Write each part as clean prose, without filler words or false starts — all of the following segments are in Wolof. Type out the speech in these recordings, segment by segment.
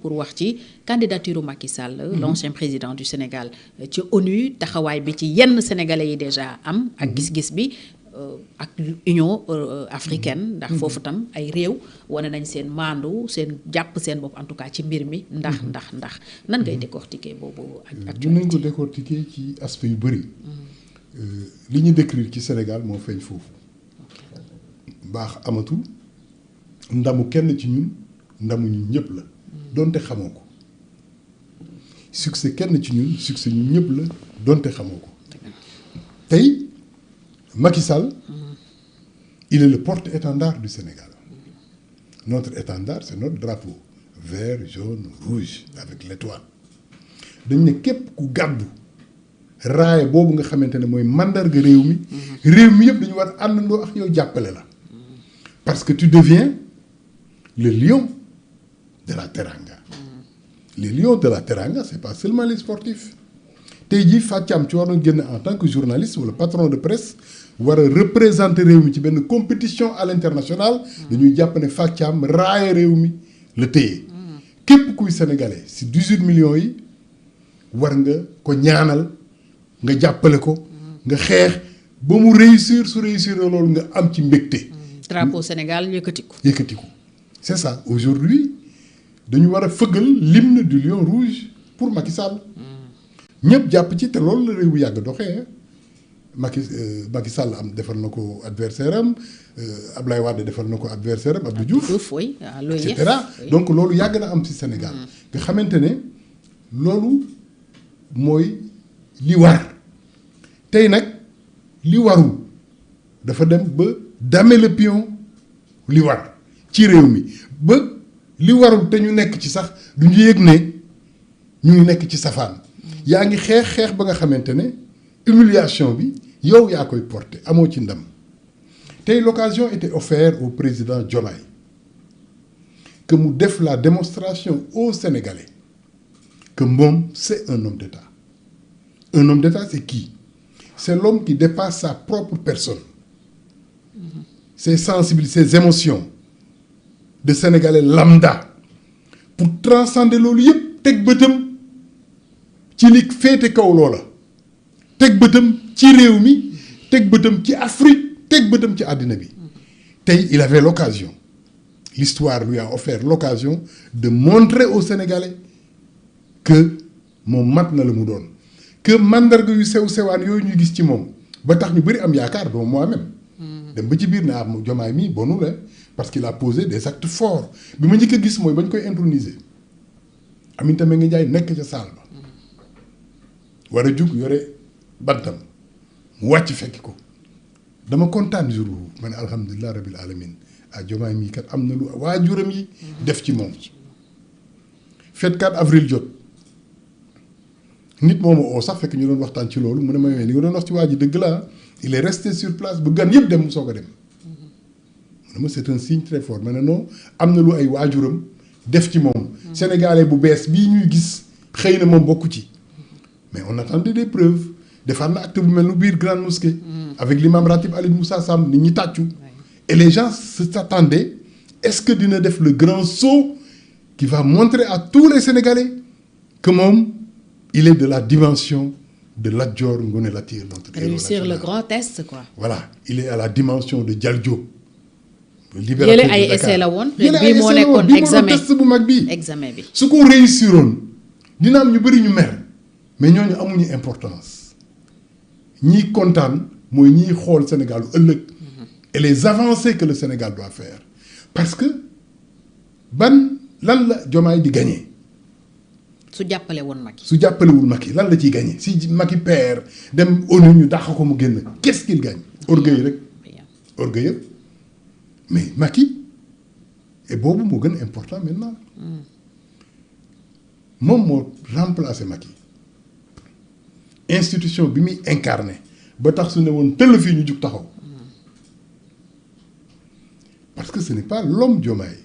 pour wax ci candidature Macky Sall, l'ancien président du Sénégal ci ONU taxawaay bi ci yenn sénégalais yi déjà am ak gis-gis bi ak Union africaine ndax foofu tam ay réew wane nañ seen maandu seen jàpp seen bopp en tout cas ci mbir mi ndax nan ngay décortiquer boobu actualité. dinañ ko décortiquer ci aspect yu bëri. li ñu décrire ci Sénégal moo feeñ foofu. baax amatul ndamu kenn ci ñun ndamu ñun ñëpp la. donte xamoo ko succès kenn ci ñun succès ñun ñëpp la donte xamoo ko tey Macky Sall il est le porte-étendard du Sénégal. Notre étendard c'est notre drapeau vert jaune rouge avec l'étoile dañ ne képp ku gàddu raaya boobu nga xamante ne mooy mandarga réew mi yëpp dañu war àndandoo ak yow jàppale la parce que tu deviens le lion de la Teranga. Les lions de la Teranga c'est pas seulement les sportifs tey jii Fathiam ci waroon génn en tant que journaliste wala patron de presse war a représenter réew mi ci benn compétition à l'international dañuy jàpp ne Fathiam raaya réew mi la téye képp kuy sénégalais si 18 millions yi war nga ko ñaanal nga jàppale ko nga xeex ba mu réussir su réussir loolu nga am ci mbégte. drapeau Sénégal yëkkatiku. C'est ça aujourd'hui dañu war a fëggal l'hymne du lion rouge pour Macky Sall. ñëpp jàpp ci te loolu la réew bu yàgg doxee Macky Sall am defal na ko adversaire am Ablaye Wade defal na ko adversaire am Abdou Diouf et cetera donc loolu yàgg na am ci Sénégal. nga xamante ne loolu mooy li war tey nag li warul dafa dem ba damer le pion li war ci réew mi ba. li warul te ñu nekk ci sax du ñu yëg ne ñu ngi nekk ci safaan yaa ngi xeex ba nga xamante ne humiliation bi yow yaa koy porter amoo ci ndam tey l'occasion était offerte au président Diomaye que mu def la démonstration aux Sénégalais que moom c'est un homme d'État. Un homme d'État c'est qui? C'est l'homme qui dépasse sa propre personne, ses sensibilités, ses émotions de Sénégalais lambda pour transcender loolu yëpp teg bëtam ci li féete kaw loola teg bëtam ci réew mi teg bëtam ci Afrique teg bëtam ci àddina bi tey il avait l'occasion l'histoire lui a offert l'occasion de montrer aux Sénégalais que moom mat na la mu doon que mandarga yu sew sewaan yooyu ñuy gis ci moom ba tax ñu bëri am yaakaar doo moi-même dem ba ci biir na am Diomaye mi bonu la parce qu'il a posé des actes forts bi ma njëkk a gis mooy ba ñu koy introniser Aminata Mbengue Ndiaye nekk ca saal ba war a jug yore bantam mu wàcc fekki ko dama kontaan jour boobu ma ne alhamdulilah rabbil alamin ah Diomaye mii kat am na lu waajuram yi def ci moom. fête 4 avril jot nit moomu oo sax fekk ñu doon waxtaan ci loolu mu ne ma li nga doon wax ci waa ji dëgg la il est resté sur place ba gan yëpp dem mu soog a dem. c'est un signe très fort mais non am na lu ay waajuram def ci moom. Sénégalais bu bees bii ñuy gis xëy na moom bokku ci. mais on attendait des preuves defaat na acte bu mel nu biir grande mosquée. avec l'imam Ratib Ali Moussa Sam nit ñi tàccu. et les gens s'attendaient est-ce que dina def le grand saut qui va montrer à tous les Sénégalais que moom il est de la dimension de Lat Dior Ngoné Latyr notre héros réussir le grand test quoi. voilà il est à la dimension de Dial Diop. yële ay essai la woon bii moo nekkoon examen test bu mag bii examen bi su ko réussiroon dina am ñu bëri ñu mer mais ñooñu amuñu importance ñiy kontaan mooy ñiy xool Sénégal ëllëg et les avancées que le Sénégal doit faire parce que lan la Diomaye di gagner su jàppale woon Macky su jàppalewul Macky lan la ciy gagner si Macky perd dem ONU ñu dàq ko mu génn qu'est-ce qu'il gagne orgueil rek orgueil mais Macky et boobu moo gën important maintenant moom moo remplacé Macky institution bi muy incarné ba tax su ne woon tëll fii ñu jug taxaw parce que ce n'est pas l'homme Diomaye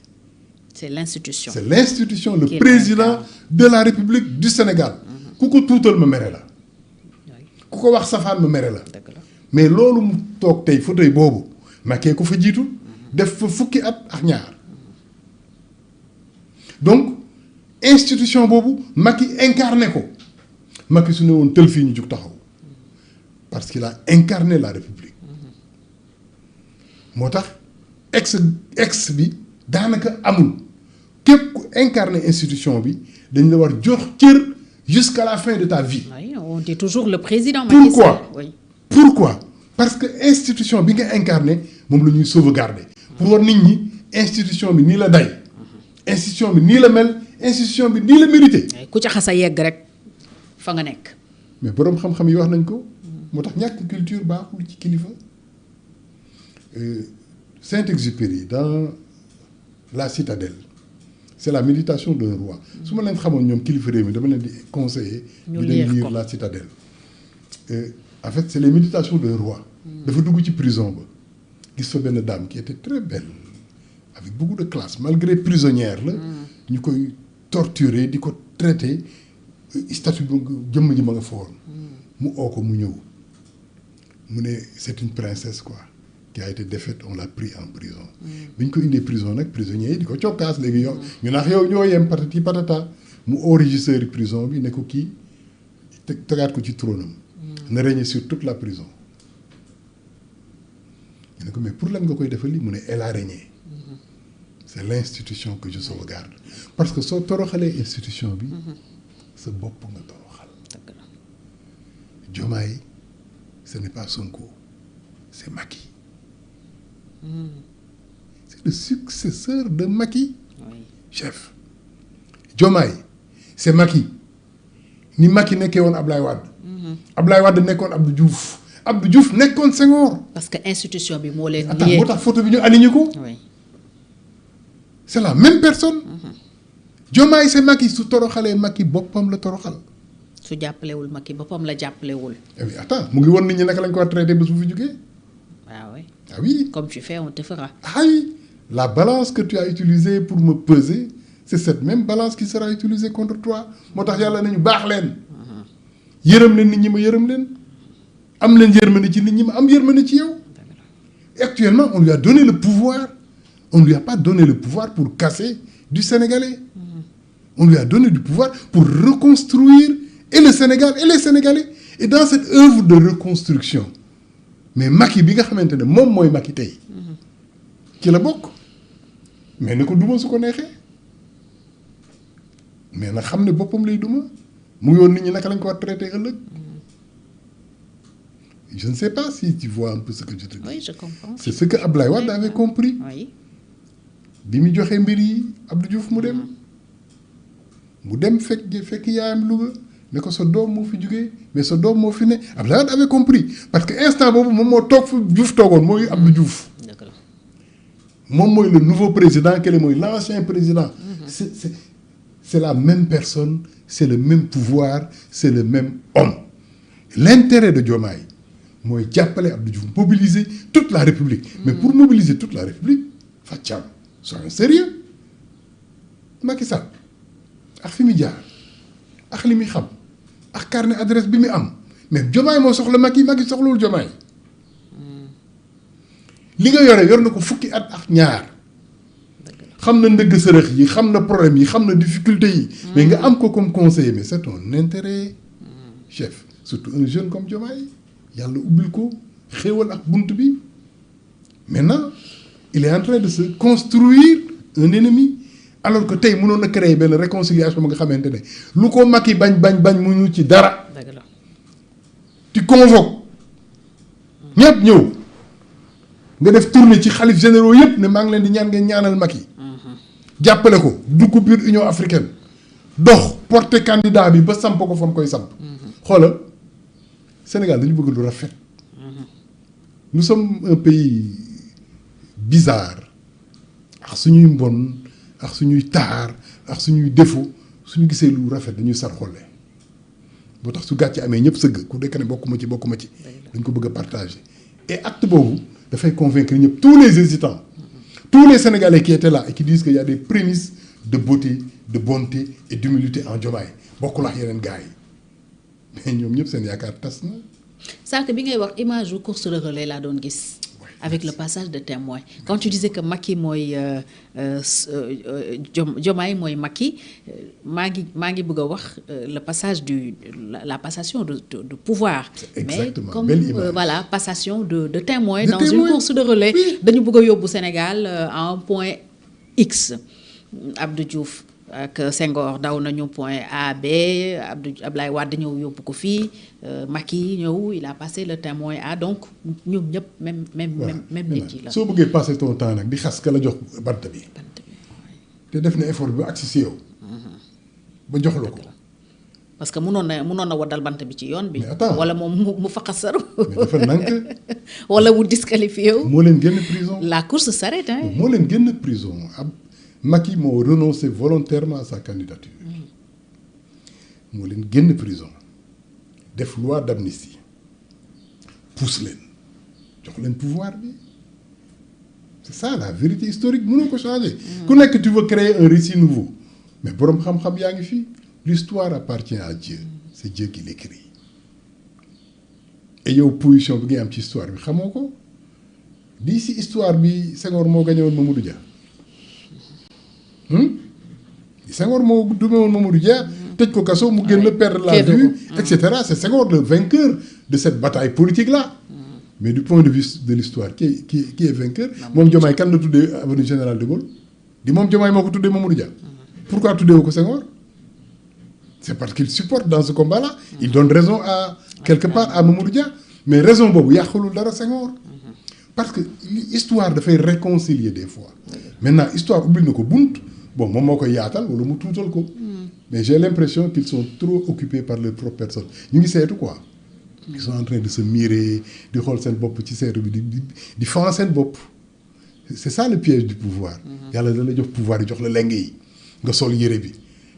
c'est l'institution le président de la République du Sénégal ku ko tuutal ma mere la ku ko wax safaan ma mere la mais loolu mu toog tey fauteuil boobu Macky ku fa jiitu def fa fukki at ak ñaar donc institution boobu Macky incarné ko Macky su ne woon tël fii ñu jug taxaw parce qu'il a incarné la République moo tax ex bi daanaka amul képp ku incarné institution bi dañ la war jox cër jusqu'à la fin de ta vie. Oui, on dit toujours le président Macky Sall. Pourquoi? Oui. Pourquoi? Parce que institution bi nga incarné moom la ñuy sauvegarder pour war nit ñi institution bi nii la day institution bi nii la mel institution bi nii la mérité. ku ca xas a yegg rek fa nga nekk. mais boroom xam-xam yi wax nañ ko moo tax ñàkk culture baaxul ci kilifa. Saint-Exupéry dans la citadelle c'est la méditation d'un roi su ma leen xamoon ñoom kilifa réew mi dama leen di conseiller di leen lire la citadelle en fait c'est les méditations d'un roi dafa dugg ci prison ba gis fa benn dame qui était très belle avec beaucoup de classe malgré prisonnière la ñu koy torturer di ko traiter statut bi jëmm ji ma nga foon mu oo ko mu ñëw mu ne c'est une princesse quoi qui a été défaite on l'a pris en prison bi ñu ko indee prison nag prisonniers yi di ko cokkaas léegi yow ñu naax yow ñoo yem patati patata mu oo régisseur prison bi ne ko kii tegaat ko ci trônam na régner sur toute la prison ñu ne ko mais pour lan nga koy defal li mu ne elle a régné c'est l'institution que je sauvegarde parce que soo toroxalee institution bi sa bopp nga toroxal Diomaye ce n'est pas Sonko c'est Macky c'est le successeur de Macky chef Diomaye c'est Macky ni Macky nekkee woon Ablaye Wade Ablaye Wade nekkoon Abdou Diouf nekkoon Senghor parce que institution bi moo leen attends moo tax photo bi ñu aligné ko c'est la même personne Diomaye c'est Macky su toroxalee Macky boppam la toroxal su jàppalewul Macky boppam la jàppalewul eh oui attends mu ngi woon nit ñi naka lañ ko war traité bés bu fi jógee ah oui ah oui comme tu fais on te fera ah oui la balance que tu as utilisée pour me peser c'est cette même balance qui sera utilisée contre toi moo tax yàlla nañu baax leen yërëm leen nit ñi ma yërëm leen am leen yërmande ci nit ñi ma am yërmande ci yow actuellement on lui a donné le pouvoir on ne lui a pas donné le pouvoir pour casser du Sénégalais on lui a donné du pouvoir pour reconstruire et le Sénégal et les Sénégalais et dans cette œuvre de reconstruction mais Macky bi nga xamante ne moom mooy Macky tey ci la bokk mais ne ko duma su ko neexee mais nag xam ne boppam lay duma mu ngi woon nit ñi naka lañ ko war traité ëllëg je ne sais pas si tu vois un peu ce que je te dis. Oui, je comprends. C'est ce que Abdoulaye Wade avait compris. Oui. bi mu joxee mbir yi Abdou Diouf mu dem fekk yaayam Louga ne ko sa doom moo fi jugee mais sa doom moo fi ne Abdoulaye Wade avait compris parce que instant boobu moom moo toog fu Diouf toogoon mooy Abdou Diouf. moom mooy le nouveau président quel mooy l'ancien président. C'est la même personne c'est le même pouvoir c'est le même homme. L'intérêt de Diomaye mooy jàppale Abdou Diouf mobiliser toute la République. mais pour mobiliser toute la République Fathiam soyons sérieux Macky Sall ak fi mu jaar ak li muy xam ak carnet adresse bi mu am mais Diomaye moo soxla Macky soxlawul Diomaye li nga yor na ko fukki at ak ñaar xam na ndëgg sërëx yi xam na problème yi xam na difficulté yi mais nga am ko comme conseiller mais c'est ton intérêt chef surtout un jeune comme Diomaye yàlla ubbil ko xéewal ak bunt bi maintenant il est en train de se construire un ennemi alors que tey mënoon na créer benn réconciliation ba nga xamante ne lu ko Macky bañ mu ñu ci dara tu convoques ñëpp ñëw nga def tournée ci xalif généraux yëpp ne maa ngi leen di ñaan ngeen ñaanal Macky jàppale ko dugg biir Union africaine dox porter candidat bi ba samp ko fa mu koy samp xoolal Sénégal dañu bëgg lu rafet nous sommes un pays bizarre ak suñuy mbon ak suñuy taar ak suñuy défaut suñu gisee lu rafet dañuy sar xolle boo tax su gàcce amee ñëpp sëgg ku dekk ne bokkuma ci dañ ko bëgg a partager et acte boobu dafay convaincre ñëpp tous les hésitants tous les Sénégalais qui étaient là et qui disent qu'il y a des prémices de beauté de bonté et d'humilité en Diomaye bokkul ak yeneen gars yi mais ñoom ñëpp seen yaakaar tas na. sànq bi ngay wax image yu course de relais laa doon gis. avec le passage de témoin. Quand tu disais que Macky mooy Diomaye mooy Macky maa ngi bëgg a wax le passage la passation de pouvoir. Exactement. Mais comme Belle image. voilà, passation de témoin De dans témoin. une course de relais. Oui. Dañu bëgg a yóbbu Sénégal à un point X. Abdou Diouf ak Senghor daw nañu point A B Abdoulaye Wade ñëw yóbbu ko fii Macky ñëw il a passé le témoin A donc ñoom ñëpp même nit yi la. soo bëggee passer ton temps nag di xas ka la jox bant bi te def na effort bi ba agsi si yow ba jox la ko. parce que mënoon na waddal bant bi ci yoon bi. Mais attends. wala moom mu faqasaru. mais dafa nank wala mu disqualifié wu. moo leen génn prison. La course s'arrête hein. moo leen génn prison Macky moo renoncé volontairement à sa candidature moo leen génn prison def loi d'amnistie pousse leen jox leen pouvoir bi c'est ça la vérité historique mënoo ko changer. ku nekk tu veux créer un récit nouveau mais boroom xam-xam yaa ngi fii l'histoire appartient à Dieu c'est Dieu qui l'écrit et yow position bi ngay am ci histoire bi xamoo ko di si histoire bi Senghor moo gagné woon Mamadou Dia. Senghor moo dume woon Mamadou Dia tëj ko kaso mu génn perdre la vue et cetera c'est Senghor le vainqueur de cette bataille politique là mais du point de vue de l'histoire qui est vainqueur moom Diomaye kan la tuddee avenue Général de Gaulle di moom Diomaye moo ko tuddee Mamadou Dia pourquoi tuddee wu ko Senghor c'est parce qu'il supporte dans ce combat là il donne raison à quelque part à Mamadou Dia mais raison boobu yàqulul dara Senghor parce que l'histoire dafay réconcilier des fois maintenant histoire ubbil na ko bunt bon moom moo koy yaatal wala mu tuutal ko mais j'ai l'impression qu'ils sont trop occupés par leur propre personne ñu ngi seetu quoi ils sont en train de se mirer di xool seen bopp ci seetu bi di fan seen bopp c'est ça le piège du pouvoir yàlla da la jox pouvoir yi jox la leng yi nga sol yére bi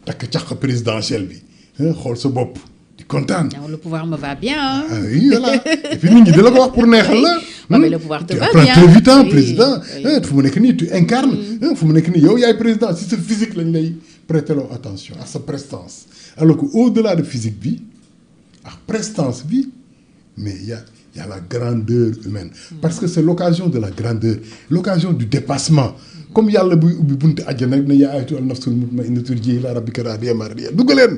takk caq présidentiel bi xool sa bopp di kontaan. le pouvoir me va bien. Ah oui voilà et puis nit ñi da la ko wax pour neexal la. mais le pouvoir te va bien. tu apprends très vite hein président. fu mu nekk nii tu incarnes. fu mu nekk nii yow yaay président si sa physique lañ lay prêter attention à sa prestance alors que au-delà de physique bi ak prestance bi mais il y a la grandeur humaine. parce que c'est l'occasion de la grandeur l'occasion du dépassement. comme yàlla buy ubbi buntu àjjana rek ne yaa ayyatuhan nafsul mutma'innatu turji'i ilaa rabbiki raadiyatan mardiyatan dugg leen.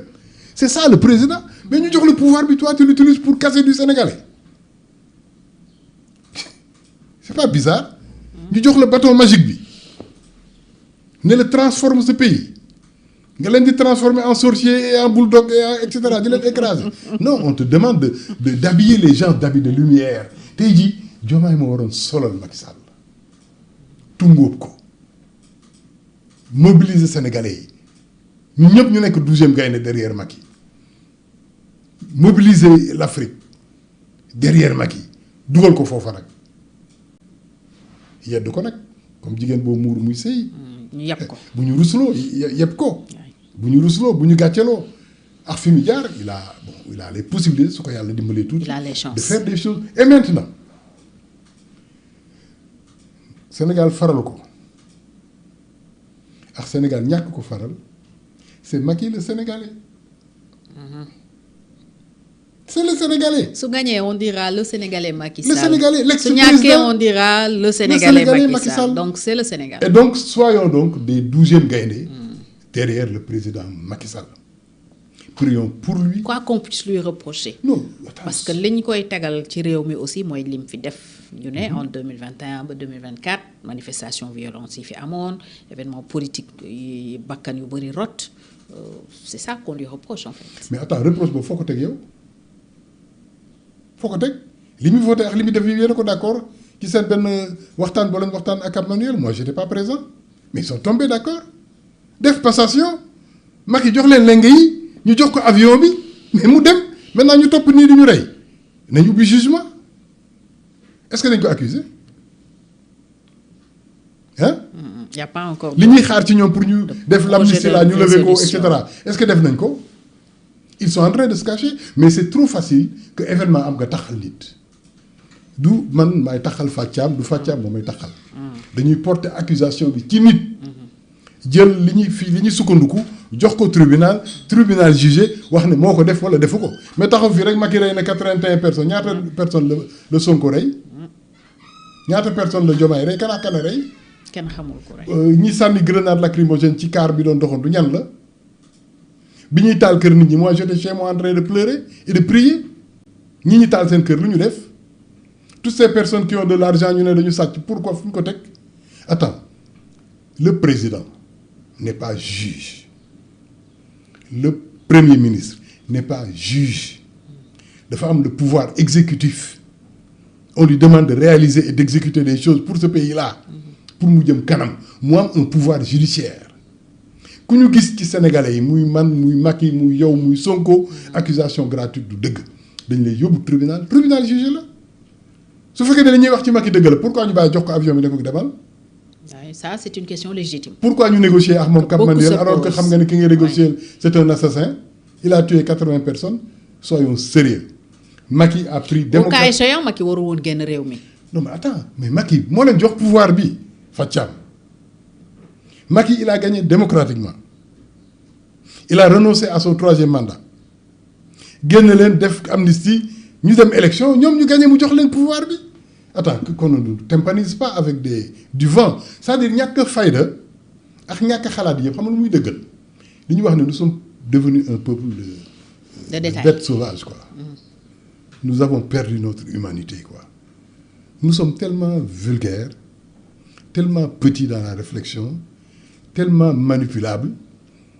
c'est ça le président mais ñu jox le pouvoir bi toi tu l'utilises pour casser du Sénégalais c'est pas bizarre ñu jox le bâton magique bi ne le transforme ce pays nga leen di transformer en sorcier et en bulldog et cetera di leen écraser non on te demande d'habiller les gens d'habits de lumière tey jii Diomaye moo waroon solal Macky Sall tungóob ko mobiliser Sénégalais yi ñëpp ñu nekk 12e gaynde derrière Macky mobiliser l'Afrique derrière Macky dugal ko foofa nag yedd ko nag comme jigéen boo muur muy sëy ñu yeb ko bu ñu rusloo yeb ko bu ñu rusloo bu ñu gàcceloo ak fi mu jaar il a les possibilités su ko yàlla dimbalee tuuti il a les chances de faire des choses et maintenant Sénégal faral ko ak Sénégal ñàkk ko faral c'est Macky le Sénégalais. C'est le Sénégalais. su gagné on dira le Sénégalais Macky Sall. Le Sénégalais l'ex-président. su ñàkkee on dira le Sénégalais Macky Sall. Donc c'est le Sénégal. Et donc soyons donc des 12e gaynde derrière le président Macky Sall. Prions pour lui. Quoi qu'on puisse lui reprocher. Non, parce que li ñu koy tegal ci réew mi aussi mooy lim fi def ñu ne en 2021 ba 2024 manifestation violence yi fi amoon événement politique yi bakkan yu bëri rot c'est ça qu'on lui reproche en fait. Mais attends reproche boobu foo ko teg yow foo ko teg li muy voté ak li muy def yéen a ko d'accord ci seen benn waxtaan boo leen waxtaan ak Cap Manuel moi j'étais pas présent mais ils sont tombés d'accord def passation Macky jox leen lenge yi ñu jox ko avion bi mais mu dem maintenant ñu topp nii di ñu rey nañu ubbi jugement est-ce que dañ ko accuser hein y a pas encore li ñuy xaar ci ñoom pour ñu def l'amnistie là ñu lever ko et cetera est-ce que def nañ ko ils sont en train de se cacher mais c'est trop facile que événement am nga taxal nit du man maay taxal Fathiam du Fathiam moom may taxal dañuy porter accusation bi ci nit jël li ñuy sukkandiku jox ko tribunal jugé wax ne moo ko def wala defu ko mais taxaw fii rek Macky rey na 81 personnes ñaata personnes la Sonko rey ñaata personne la Diomaye rey kan ak kan a rey. kenn xamul ko rek. ñi sànni grenade lacrymogène ci car bi doon doxantu ñan la bi ñuy taal kër nit ñi moi j'étais chez moi en train de pleurer et de prier ñi taal seen kër lu ñu def toutes ces personnes qui ont de l'argent ñu ne dañu sàcc pourquoi fu ñu ko teg attends le président n'est pas juge le premier ministre n'est pas juge dafa am le pouvoir exécutif on lui demande de réaliser et d'exécuter des choses pour ce pays-là pour mu jëm kanam mu am un pouvoir judiciaire ku ñu gis ci sénégalais yi muy man muy Macky muy yow muy Sonko accusation gratuite du dëgg dañ lay yóbbu tribunal jugé la su fekkee ne dañuy wax ci Macky dëgg la pourquoi ñu bàyyi jox ko avion bi ne ko demal. waaw ça c'est une question légitime. pourquoi ñu négocier ak moom Cap Manuel alors que xam nga ne ki ngay négocier c'est un assassin il a tué 80 personnes soyons sérieux Macky a pris. au cas échéant Macky waru woon génn réew mi. non mais attends mais Macky moo leen jox pouvoir bi Fathiam Macky il a gagné démocratiquement il a renoncé à son 3e mandat génn leen def amnistie ñu dem élection ñoom ñu gagné mu jox leen pouvoir bi attends qu'on ne tympanise pas avec du vent c'est-à-dire ñàkk fayda ak ñàkk xalaat yëpp xam nga lu muy dëggal li ñuy wax ne nous sommes devenus un peuple de bêtes sauvages quoi. Nous avons perdu notre humanité quoi. Nous sommes tellement vulgaires tellement petits dans la réflexion tellement manipulables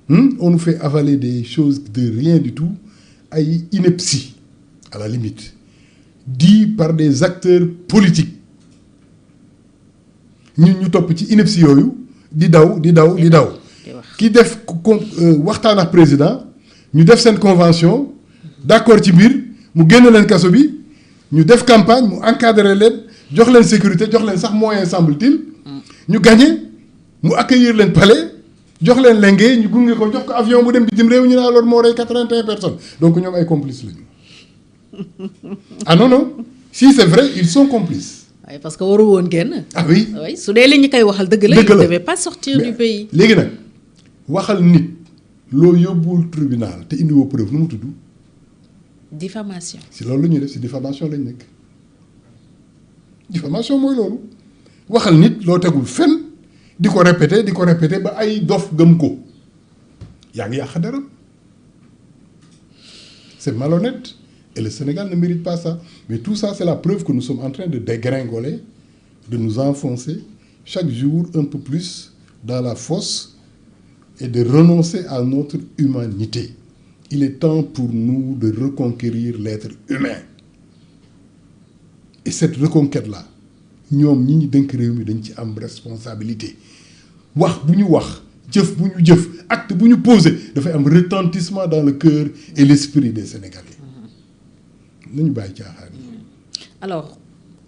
on nous fait avaler des choses de rien du tout ay inepties à la limite dit par des acteurs politiques ñun ñu topp ci inepties yooyu di daw ki def waxtaan ak président ñu def seen convention d'accord ci biir mu génn leen kaso bi ñu def campagne mu encadrer leen jox leen sécurité jox leen sax moyen semble-t-il ñu gagné mu accueillir leen palais jox leen lenge ñu gunge ko jox ko avion bu dem bitim réew ñu ne alors moo rey 81 personnes donc ñoom ay complices lañu ah non si c'est vrai ils sont complices. oui parce que waru woon génn. ah oui oui su dee li ñu koy waxal dëgg la. il ne devait pas sortir du pays. léegi nag waxal nit loo yóbbul tribunal te indiwoo preuve nu mu tudd. diffamation. si loolu la ñuy def si diffamation lañ nekk diffamation mooy loolu waxal nit loo tegul fenn di ko répéter ba ay dof gëm ko yaa ngi yàq dara c'est malhonnête et le Sénégal ne mérite pas ça mais tout ça c'est la preuve que nous sommes en train de dégringoler de nous enfoncer chaque jour un peu plus dans la fosse et de renoncer à notre humanité. Il est temps pour nous de reconquérir l'être humain et cette reconquête-là ñoom ñi ñu dénk réew mi dañ ci am responsabilité wax bu ñu wax jëf bu ñu jëf acte bu ñu posé dafay am retentissement dans le cœur et l'esprit des Sénégalais nañu bàyyi caaxaan yi. Alors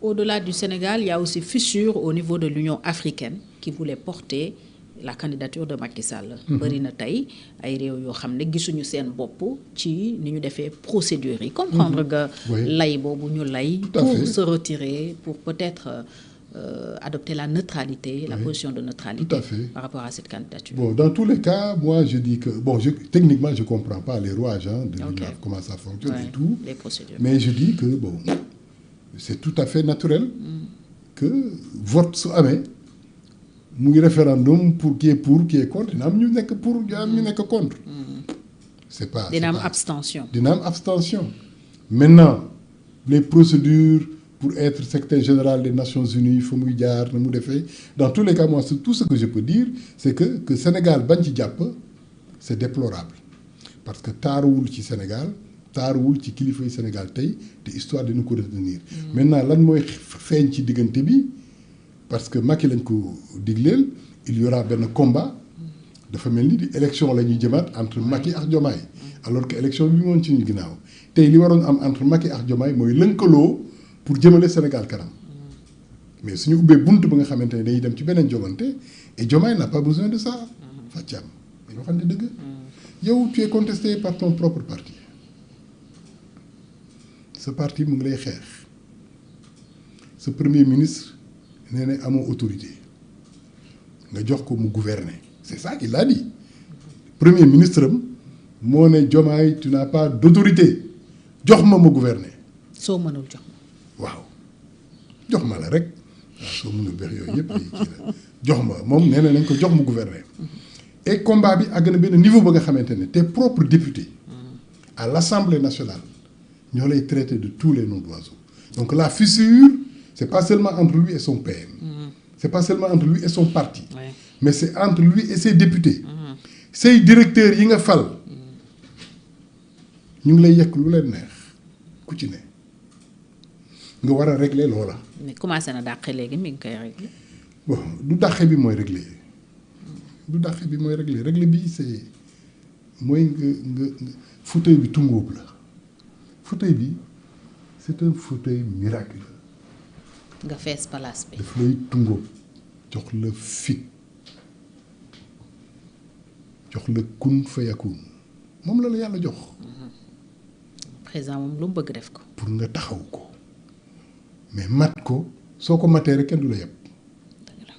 au-delà du Sénégal il y a aussi fissure au niveau de l'Union africaine qui voulait porter la candidature de Macky Sall. bëri na tey ay réew yoo xam ne gisuñu seen bopp ci ni ñu defee procédures yi. comprendre nga lay boobu ñu lay. pour se retirer pour peut-être adopter la neutralité, la position de neutralité. Tout à fait. Par rapport à cette candidature. Bon, dans tous les cas, moi je dis que techniquement je comprends pas les rouages de l'UNAF, comment ça fonctionne et tout. Les procédures. Mais je dis que c'est tout à fait naturel que vote su amee. muy référendum pour qui est contre dina am ñu nekk pour dina am ñu nekk contre. c'est pas dina am abstention. dina am abstention. Maintenant les procédures pour être secrétaire général des Nations Unies fa muy jaar na mu defee dans tous les cas moi tout ce que je peux dire c'est que Sénégal bañ ci jàpp c'est déplorable parce que taaruwul ci Sénégal taaruwul ci kilifay Sénégal tey te histoire dina ko retenir. Maintenant lan mooy feeñ ci diggante bi. Parce que Macky lañ ko digleel il y aura benn combat dafa mel ni di élection la ñuy jëmaat entre Macky ak Diomaye alors que élection bi moom ci ñu ginnaaw tey li waroon am entre Macky ak Diomaye mooy lënkaloo pour jëmale Sénégal kanam mais suñu ubbee bunt ba nga xamante ne dañuy dem ci beneen jogante et Diomaye n'a pas besoin de ça. Fathiam dañoo xam ne dëgg yow tu es contesté par ton propre parti ce parti mu ngi lay xeex ce premier ministre. nee na amoo autorité nga jox ko mu gouverner c'est ça qu'il a dit premier ministre am moo ne Diomaye tu n'as pas d'autorité jox ma gouverner. soo mënul jox waaw jox ma la rek soo mënul bex yooyu yëpp ay kii la jox ma moom nee na nañ ko jox mu gouverner. Et combat bi àgg na benn niveau ba nga xamante ne tes propres députés à l'Assemblée nationale ñoo lay traiter de tous les noms d'oiseaux. Donc la fissure c'est pas seulement entre lui et son PM. C'est pas seulement entre lui et son parti. Mais c'est entre lui et ses députés. Say directeurs yi nga fal ñu ngi lay yekk lu leen neex ku ci ne nga war a régler loola. mais commencé na dàqe léegi mi ngi koy régler. Bon du dàqe bi mooy régler du dàqe bi mooy régler bi c'est mooy nga fauteuil bi tungóob la fauteuil bi c'est un fauteuil miraculeux. nga fees place bi. daf lay tungóob jox la fit jox la kun fayakun moom la yàlla jox. président moom lu mu bëgg def ko. pour nga taxaw ko mais mat ko soo ko matee rek kenn du la yeb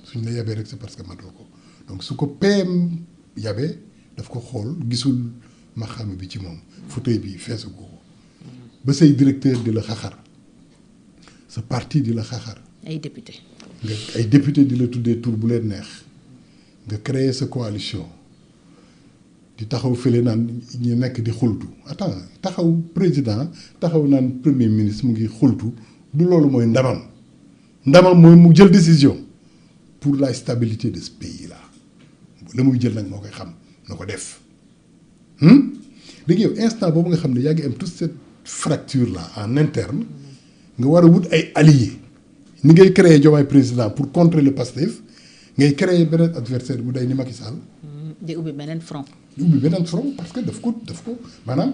suñ la yebee rek c'est parce que matoo ko donc su ko PM yabee daf ko xool gisul maxaama bi ci moom fauteuil bi feesu ko ba say directeur di la xaxar sa parti di la xaxar. ay député. nga ay député di la tuddee tur bu leen neex nga créer sa coalition di taxaw fële naan ñu nekk di xultu attends taxaw président taxaw naan premier ministre mu ngi xultu du loolu mooy ndamam mooy mu jël décision pour la stabilité de ce pays là la muy jël nag moo koy xam na ko def léegi yow instant boobu nga xam ne yaa ngi am toute cette fracture là en interne nga war a wut ay alliés ni ngay créer Diomaye président pour contrer le Pastef ngay créer beneen adversaire bu day ni Macky Sall. di ubbi beneen front. parce que daf ko maanaam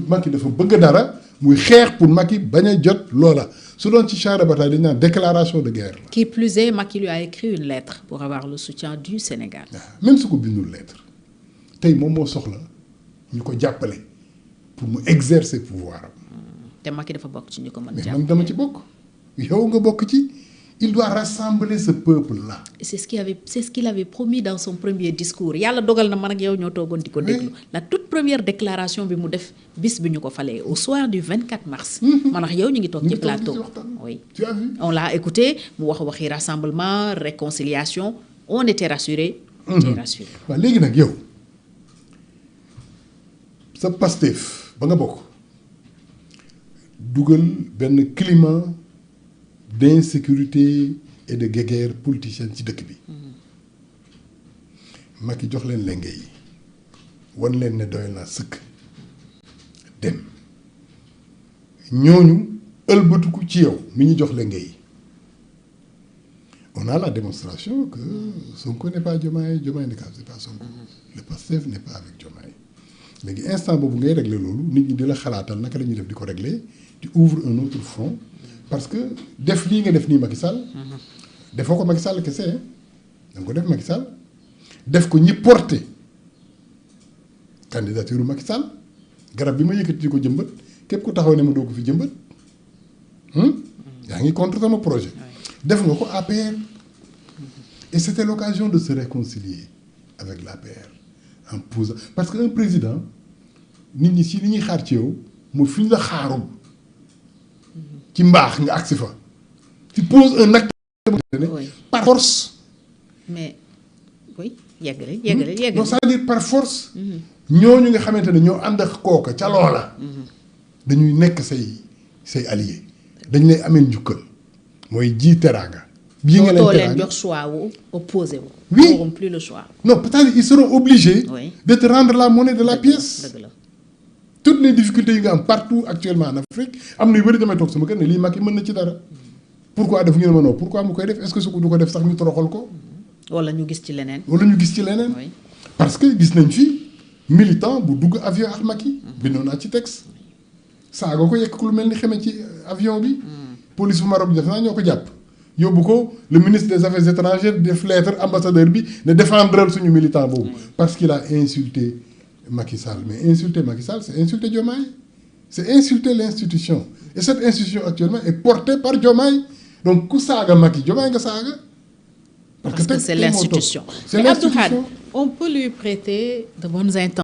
Macky dafa bëgg dara muy xeex pour Macky bañ a jot loola su doon ci champ de bataille dañu naan déclaration de guerre la. Qui plus est, Macky lui a écrit une lettre pour avoir le soutien du Sénégal. Même su ko bindul lettre tey moom moo soxla ñu ko jàppale pour mu exercer pouvoir am. te Macky dafa bokk ci ñu ko mën mais jàpp. man dama ci bokk yow nga bokk ci. Il doit rassembler ce peuple-là. C'est ce qu'il avait promis dans son premier discours yàlla dogal na man ak yow ñoo toogoon di ko déglu. La toute première déclaration bi mu def bis bi ñu ko falee au soir du 24 mars. man ak yow ñu ngi toog ci plateau. oui Tu as vu? on l'a écouté mu waxi rassemblement réconciliation on était rassurés. j'étais rassuré. waaw léegi nag yow sa Pastef ba nga bokk dugal benn climat d'insécurité et de guerre politicienne ci dëkk bi Macky jox leen lenge yi wan leen ne doy naa sëkk dem ñooñu ëlbatiku ci yow mi ñu jox lenge yi on a la démonstration que Sonko n'est pas Diomaye, Diomaye n'est pas Sonko. Le Pastef n'est pas avec Diomaye. léegi instant boobu ngay régler loolu nit ñi di la xalaatal naka la ñuy def di ko régler di ouvre un autre front parce que def lii nga def nii Macky Sall. defoo ko Macky Sall kese da nga ko def Macky Sall def ko ñi porté candidature Macky Sall garab bi ma yëkkati di ko jëmbat képp ku taxaw ne ma doo ko fi jëmbat yaa ngi contre sama projet. def nga ko APR et c'était l'occasion de se réconcilier avec l'APR en posant parce que un président nit ñi si li ñuy xaar ci yow mooy fi ñu la xaarul ci mbaax nga agsi fa tu poses un acte par force. mais oui yeggale. non c'est-à-dire par force. ñooñu nga xamante ne ñoo ànd ak kooka ca loola. dañuy nekk say alliés dañ lay amee njukkal. mooy ji teraanga. bii nga leen teraanga leen jox choix wu opposé wu. oui ils n'auront plus le choix. non peut-être ils seront obligés. Oui. de te rendre la monnaie de la pièce. dëgg la toutes les difficultés yi nga am partout actuellement en Afrique am na yu bëri damay toog sama kër ne lii Macky mën na ci dara. pourquoi def ñu ne ma non pourquoi mu koy def est-ce que su ko du ko def sax ñu toroxal ko. wala ñu gis ci leneen. wala ñu gis ci leneen. oui parce que gis nañ fi militant bu dugg avion ak Macky. bindoon naa ci texte. saaga ko yekk lu mel ni xeme ci avion bi. police bu Maroc def naa ñoo ko jàpp. yóbbu ko le ministre des affaires étrangères def lettre ambassadeur bi ne défendral suñu militant boobu. parce qu'il a insulté Macky Sall mais insulter Macky Sall c'est insulter Diomaye. c'est insulter l'institution. et cette institution actuellement est portée par Diomaye donc ku saaga Macky Diomaye nga saaga. parce que c'est l'institution. c'est l'institution. On peut lui prêter de bonnes intentions.